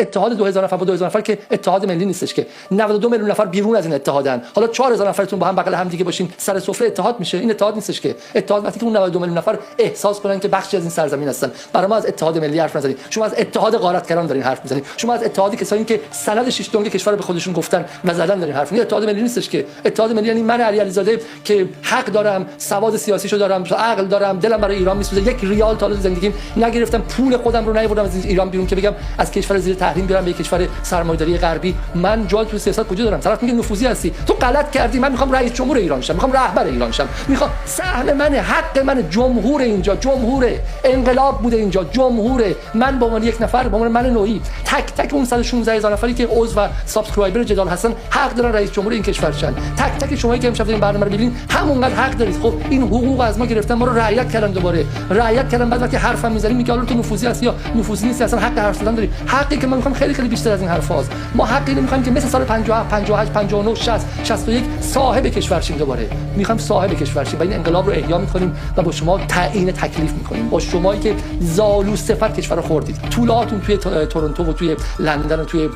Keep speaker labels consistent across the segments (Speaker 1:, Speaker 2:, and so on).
Speaker 1: اتحاد 2000 نفر با 2000 نفر که اتحاد ملی نیستش که 92 میلیون نفر بیرون از این اتحادن. حالا 4000 نفرتون با هم بغل هم دیگه باشین سر سفره اتحاد میشه. این اتحاد نیستش که. اتحاد وقتی که اون 92 میلیون نفر احساس کنن که بخشی از این سرزمین هستن. برای ما از اتحاد ملی حرف نزنید. شما از اتحاد غارتگران دارین حرف میزنید. شما از اتحادی کسایی که سند 6 دنگ کشور به خودشون گفتن و زدن دارین حرف میزنید. اتحاد ملی نیستش که. اتحاد ملی یعنی من علی علیزاده که حق دارم، سواد سیاسیشو دارم، عقل دارم، دلم برای ایران میسوزه، یک ریال تا زندگیم نگرفتم، پول خودم رو نیاوردم از ایران بیرون که بگم از کشور زیر تحریم بیارم به کشور سرمایه‌داری غربی. من جای تو سیاست کجا دارم؟ طرف میگه نفوذی هستی، تو غلط کردی، من میخوام رئیس جمهور ایران شم، میخوام رهبر ایران شم، میخوام سهم من، حق من، جمهور اینجا، جمهور انقلاب بوده اینجا، جمهور من به عنوان یک نفر، به عنوان من نوعی، تک تک اون 116000 نفری که عضو و سابسکرایبر جدال هستن حق دارن رئیس جمهور این کشور شن. تک تک شمایی که امشب این برنامه رو ببینید همونقدر حق دارید. خب این حقوق از ما گرفتن، ما رو رعایت کردن، دوباره رعایت کردن. بعد وقتی حرفم میزنیم میگه حالا تو نفوذی هستی یا نفوذی نیستی، اصلا حق حرف زدن داری. حقی که من میخوام خیلی خیلی بیشتر از این حرفاست. ما حقی نمیخوایم که مثل سال 57 58 59 60 61 صاحب کشور شیم. دوباره میخوایم صاحب کشور شیم و این انقلاب رو احیا میکنیم و با شما تعیین تکلیف میکنیم. با شمایی که زالو صفر کشور رو خوردید، طولاتون توی تورنتو و توی لندن و توی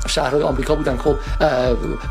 Speaker 1: شهرهای آمریکا بودن، خب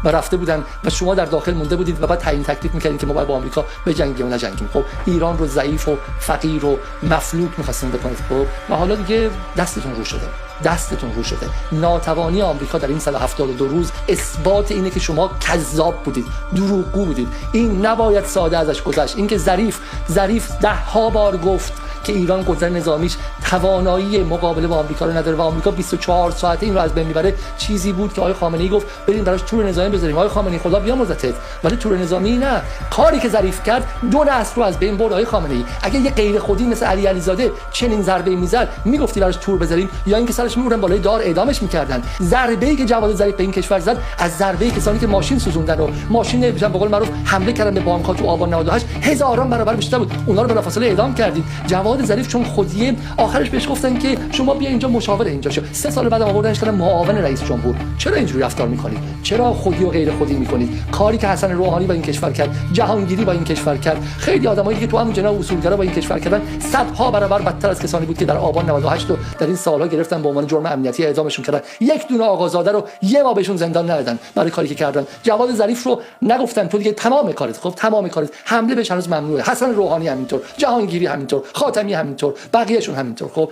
Speaker 1: و رفته بودن و شما در داخل مونده بودید و بعد تعیین تکلیف میکردین که ما باید با آمریکا بجنگیم و نجنگیم. خب ایران رو ضعیف و فقیر و مفلوک می‌خواستین بکنید. خب و حالا دیگه دستتون رو شده. دستتون رو شده. ناتوانی آمریکا در این 172 روز اثبات اینه که شما کذاب بودید، دروغگو بودید. این نباید ساده ازش گذشت. اینکه ظریف 10 بار گفت که ایران قدرت نظامیش توانایی مقابله با آمریکا رو نداره و آمریکا 24 ساعته این رو از بین میبره، چیزی بود که آقای خامنه‌ای گفت بریم براش تور نظامی بذاریم. آقای خامنه‌ای خدا بیامرزتت، ولی تور نظامی نه. کاری که ظریف کرد 2 نسل رو از بین برد. آقای خامنه‌ای اگه یه غیر خودی مثل علی علیزاده چنین ضربه‌ای میزد میگفتی براش تور بذاریم، یا اینکه سرش میبرن بالای دار اعدامش میکردن. ضربه‌ای که جواد ظریف به این کشور زد از ضربه‌ای کسانی که ماشین سوزوندن و ماشین به قول معروف حمله کردن به بانک‌ها تو آبان 98 هزاران برابر بیشتر بود. اونا رو بلافاصله اعدام کردید. جواد ظریف چون خودیه آخرش بهش گفتن که شما بیا اینجا مشاور اینجا شو. 3 سال بعد آوردنش کردن معاون رئیس جمهور. چرا اینجوری رفتار میکنید؟ چرا خودی و غیر خودی میکنید؟ کاری که حسن روحانی با این کشور کرد، جهانگیری با این کشور کرد، خیلی آدمایی که تو همون جناح اصولگرا با این کشور کردن، صدها برابر بدتر از کسانی بود که در آبان 98 و در این سالها گرفتن به عنوان جرم امنیتی اعدامشون کردن. یک دونه آقازاده رو یه ما بهشون زندان ندادن برای کاری که کردن. جواد ظریف رو نگفتن تو دیگه تمام کارت. خب تمام کارت. حمله بهش هنوز ممنوعه. حسن روحانی همینطور، جهانگیری همینطور، خاتمی همینطور، بقیه‌شون همینطور. خب